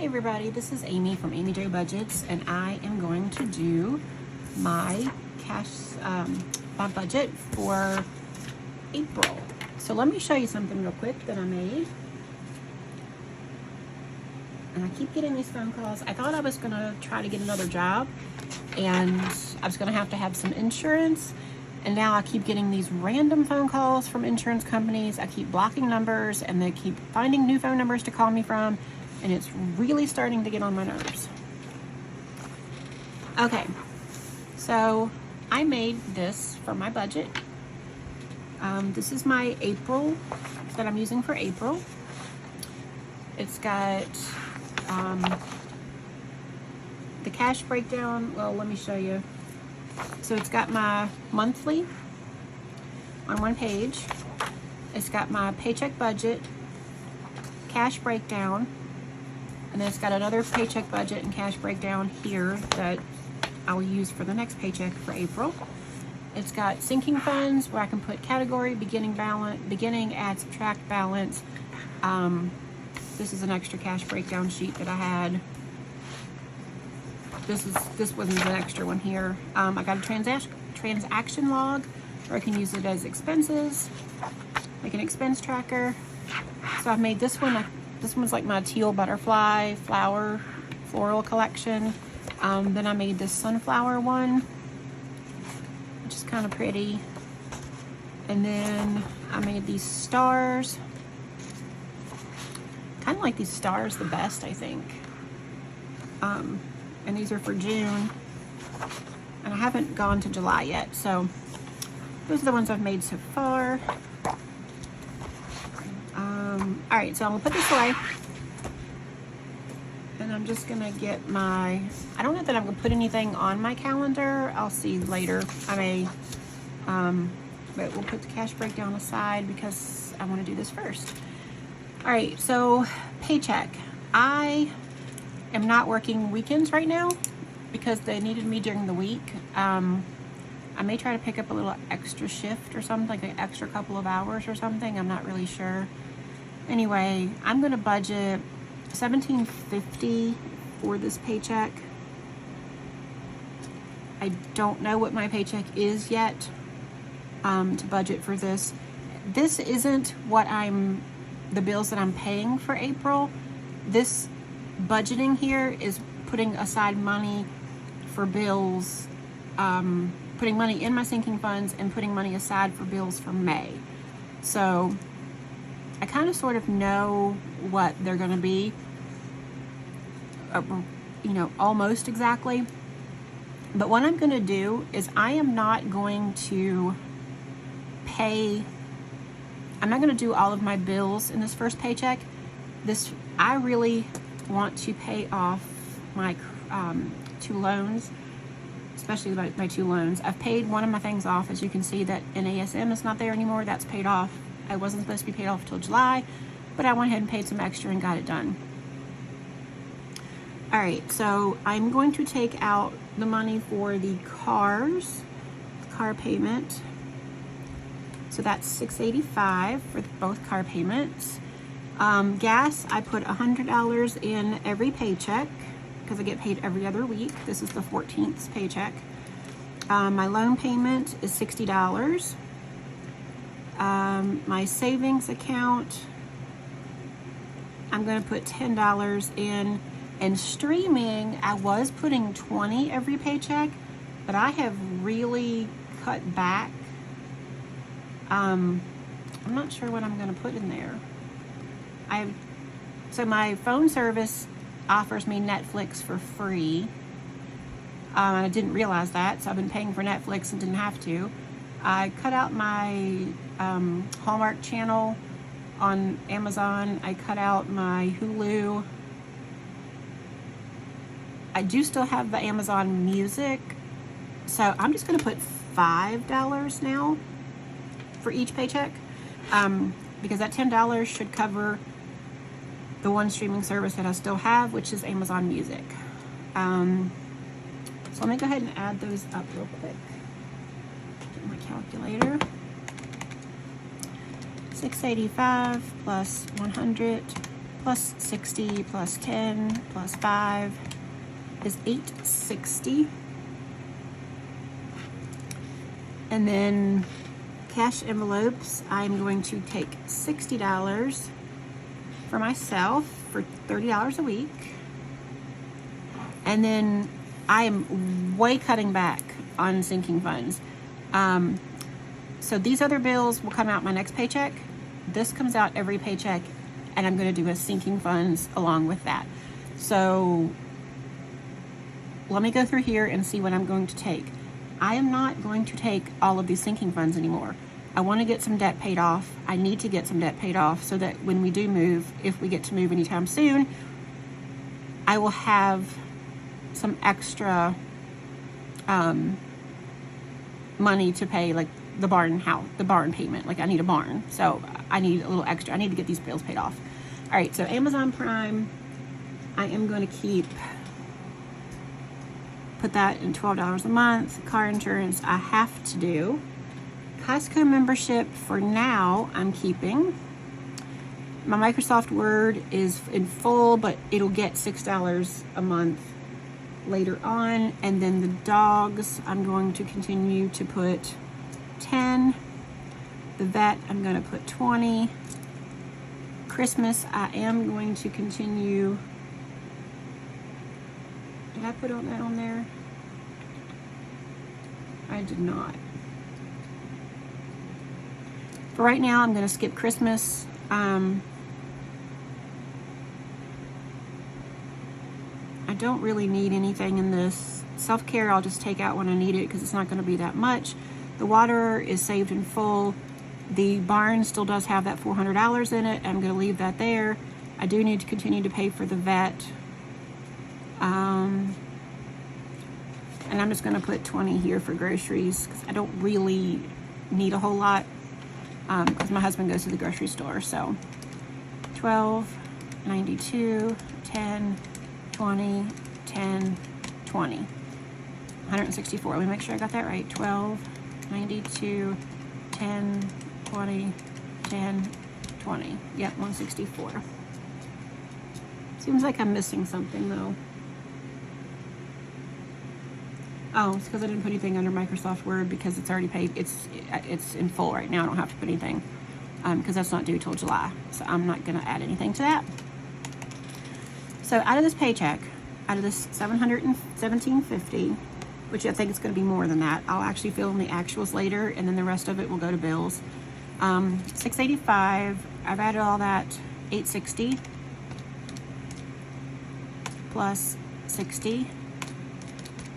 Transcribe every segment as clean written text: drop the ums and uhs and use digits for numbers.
Hey everybody, this is Amy from Amy J Budgets, and I am going to do my cash my budget for April. So let me show you something real quick that I made. And I keep getting these phone calls. I thought I was gonna try to get another job and I was gonna have to have some insurance. And now I keep getting these random phone calls from insurance companies. I keep blocking numbers and they keep finding new phone numbers to call me from. And it's really starting to get on my nerves. Okay, so I made this for my budget. This is my April that I'm using for April. It's got the cash breakdown. Well, let me show you. So it's got my monthly on one page. It's got my paycheck budget, cash breakdown, and then it's got another paycheck budget and cash breakdown here that I'll use for the next paycheck for April. It's got sinking funds where I can put category, beginning balance, beginning, add, subtract, balance. This is an extra cash breakdown sheet that I had. This wasn't an extra one here. I got a transaction log where I can use it as expenses, like an expense tracker. So I've made this one. This one's like my teal butterfly floral collection. Then I made this sunflower one, which is kind of pretty. And then I made these stars. Kind of like these stars the best, I think. And these are for June. And I haven't gone to July yet, so those are the ones I've made so far. All right, so I'm gonna put this away. And I'm just gonna get my, I don't know that I'm gonna put anything on my calendar. I'll see later. I may, but we'll put the cash breakdown aside because I wanna do this first. All right, so paycheck. I am not working weekends right now because they needed me during the week. I may try to pick up a little extra shift or something, like an extra couple of hours or something. I'm not really sure. Anyway, I'm gonna budget $17.50 for this paycheck. I don't know what my paycheck is yet to budget for this. This isn't what the bills that I'm paying for April. This budgeting here is putting aside money for bills, putting money in my sinking funds and putting money aside for bills for May. So I kind of sort of know what they're going to be, almost exactly. But what I'm going to do is I'm not going to do all of my bills in this first paycheck. I really want to pay off my 2 loans, especially my 2 loans. I've paid one of my things off. As you can see, that NASM is not there anymore. That's paid off. I wasn't supposed to be paid off till July, but I went ahead and paid some extra and got it done. All right, so I'm going to take out the money for the car payment. So that's $685 for both car payments. Gas, I put $100 in every paycheck because I get paid every other week. This is the 14th paycheck. My loan payment is $60. My savings account, I'm going to put $10 in. And streaming, I was putting $20 every paycheck, but I have really cut back. I'm not sure what I'm going to put in there. So my phone service offers me Netflix for free. I didn't realize that, so I've been paying for Netflix and didn't have to. I cut out my Hallmark channel on Amazon. I cut out my Hulu. I do still have the Amazon Music, so I'm just going to put $5 now for each paycheck, because that $10 should cover the one streaming service that I still have, which is Amazon Music. So let me go ahead and add those up real quick. Get my calculator. 685 plus 100 plus 60 plus 10 plus 5 is $860. And then cash envelopes, I'm going to take $60 for myself for $30 a week. And then I am way cutting back on sinking funds. So these other bills will come out my next paycheck. This comes out every paycheck, and I'm going to do a sinking funds along with that. So let me go through here and see what I'm going to take. I am not going to take all of these sinking funds anymore. I want to get some debt paid off. I need to get some debt paid off so that when we do move, if we get to move anytime soon, I will have some extra money to pay, like the barn payment. Like I need a barn, so I need a little extra. I need to get these bills paid off. All right, so Amazon Prime, I am going to put that in $12 a month. Car insurance I have to do. Costco membership for now I'm keeping. My Microsoft Word is in full, but it'll get $6 a month later on. And then the dogs, I'm going to continue to put 10. The vet, I'm going to put 20. Christmas, I am going to continue. Did I put that on there? I did not. For right now, I'm going to skip Christmas. I don't really need anything in this. Self-care, I'll just take out when I need it because it's not going to be that much. The water is saved in full. The barn still does have that $400 in it. I'm going to leave that there. I do need to continue to pay for the vet. And I'm just going to put 20 here for groceries because I don't really need a whole lot because my husband goes to the grocery store. So 12, 92, 10, 20, 10, 20, 164. Let me make sure I got that right. 12, 92, 10, 20, 10, 20. Yep, 164. Seems like I'm missing something though. Oh, it's because I didn't put anything under Microsoft Word because it's already paid. It's in full right now. I don't have to put anything because that's not due till July. So I'm not going to add anything to that. So out of this paycheck, out of this $717.50, which I think it's going to be more than that. I'll actually fill in the actuals later, and then the rest of it will go to bills. $685. I've added all that. $860 plus 60.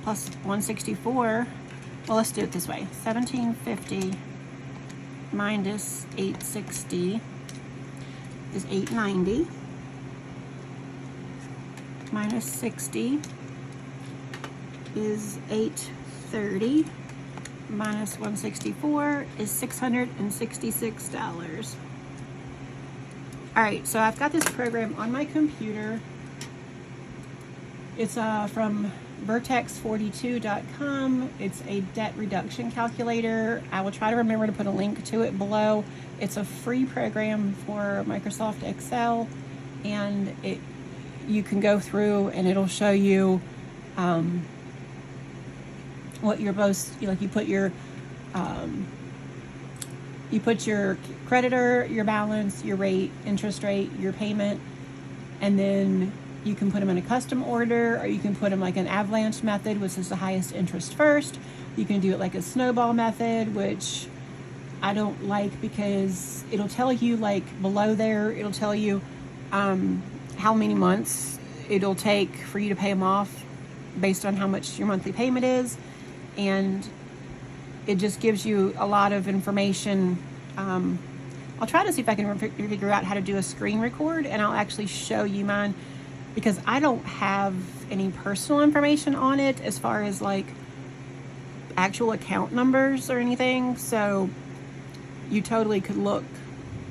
Plus 164, well, let's do it this way. 1750 minus 860 is 890. Minus 60 is 830. Minus 164 is $666. All right, so I've got this program on my computer. It's from Vertex42.com. It's a debt reduction calculator. I will try to remember to put a link to it below. It's a free program for Microsoft Excel, and you can go through and it'll show you what you're supposed, like you put your creditor, your balance, your rate, interest rate, your payment, and then you can put them in a custom order, or you can put them like an avalanche method, which is the highest interest first. You can do it like a snowball method, which I don't like because it'll tell you, like below there, it'll tell you how many months it'll take for you to pay them off based on how much your monthly payment is. And it just gives you a lot of information. I'll try to see if I can figure out how to do a screen record, and I'll actually show you mine, because I don't have any personal information on it as far as like actual account numbers or anything. So you totally could look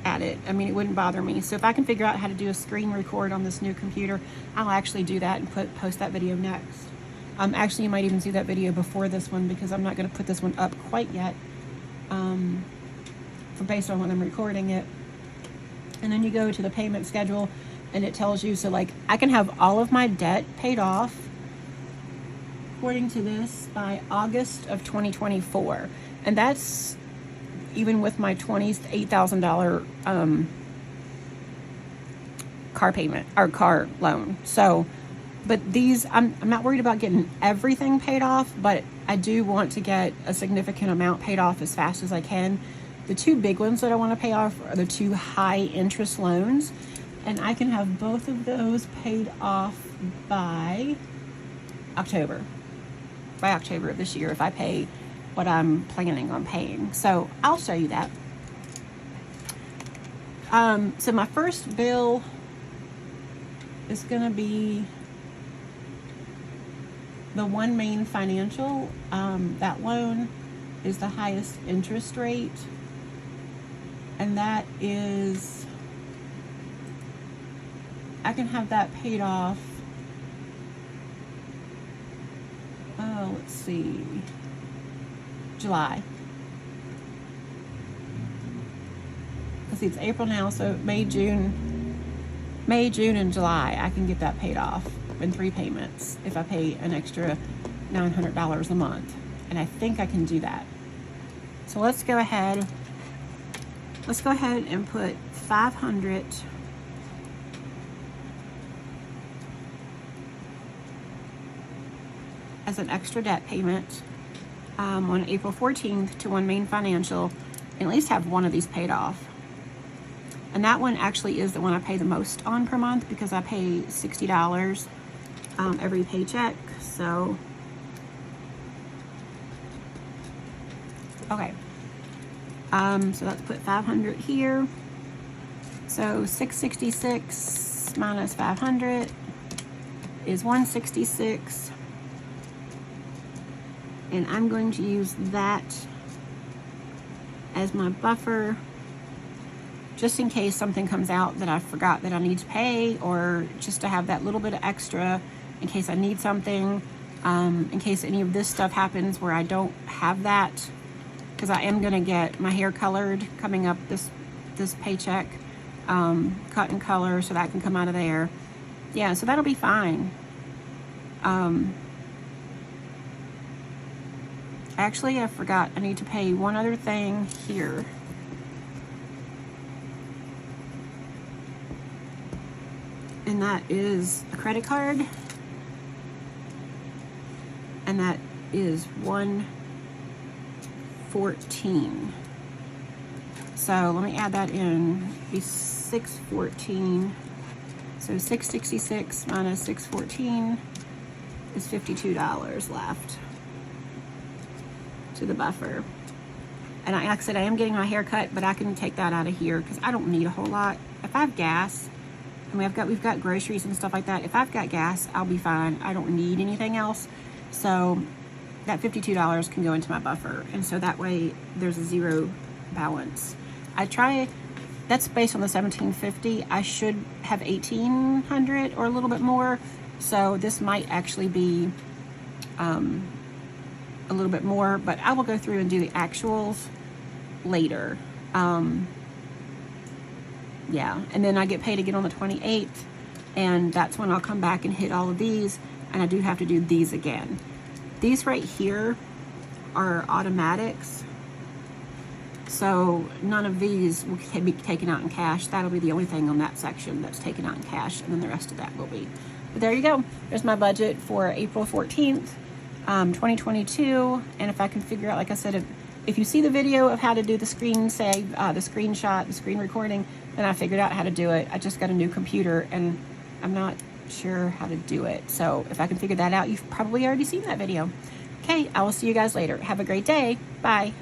at it. I mean, it wouldn't bother me. So if I can figure out how to do a screen record on this new computer, I'll actually do that and post that video next. Actually, you might even see that video before this one, because I'm not going to put this one up quite yet, based on when I'm recording it. And then you go to the payment schedule, and it tells you, so like I can have all of my debt paid off according to this by August of 2024, and that's even with my $28,000 car payment or car loan. So, but these, I'm not worried about getting everything paid off, but I do want to get a significant amount paid off as fast as I can. The two big ones that I want to pay off are the two high interest loans, and I can have both of those paid off by October of this year if I pay what I'm planning on paying. So I'll show you that. So my first bill is going to be the One Main Financial. That loan is the highest interest rate, and that is, I can have that paid off, let's see, July. Let's see, it's April now, so May, June, and July, I can get that paid off in 3 payments if I pay an extra $900 a month. And I think I can do that. So let's go ahead and put $500 as an extra debt payment on April 14th to One Main Financial, and at least have one of these paid off. And that one actually is the one I pay the most on per month because I pay $60 every paycheck. So, okay. So let's put 500 here. So 666 minus 500 is 166. And I'm going to use that as my buffer, just in case something comes out that I forgot that I need to pay, or just to have that little bit of extra in case I need something, in case any of this stuff happens where I don't have that, because I am going to get my hair colored coming up this paycheck, cut and color, so that can come out of there. Yeah, so that'll be fine. Actually, I forgot. I need to pay one other thing here. And that is a credit card. And that is $114. So let me add that in. Be $614. So 666 minus 614 is $52 left to the buffer. And like I said, I am getting my hair cut, but I can take that out of here because I don't need a whole lot. If I have gas, and we've got groceries and stuff like that. If I've got gas, I'll be fine. I don't need anything else. So that $52 can go into my buffer, and so that way there's a zero balance. That's based on the $1,750. I should have $1,800 or a little bit more. So this might actually be a little bit more, but I will go through and do the actuals later. Yeah, and then I get paid again on the 28th, and that's when I'll come back and hit all of these, and I do have to do these again. These right here are automatics, so none of these will be taken out in cash. That'll be the only thing on that section that's taken out in cash, and then the rest of that will be. But there you go. There's my budget for April 14th, 2022, and if I can figure out, like I said, if you see the video of how to do the screen save, the screenshot, the screen recording, then I figured out how to do it. I just got a new computer, and I'm not sure how to do it. So if I can figure that out, you've probably already seen that video. Okay, I will see you guys later. Have a great day. Bye.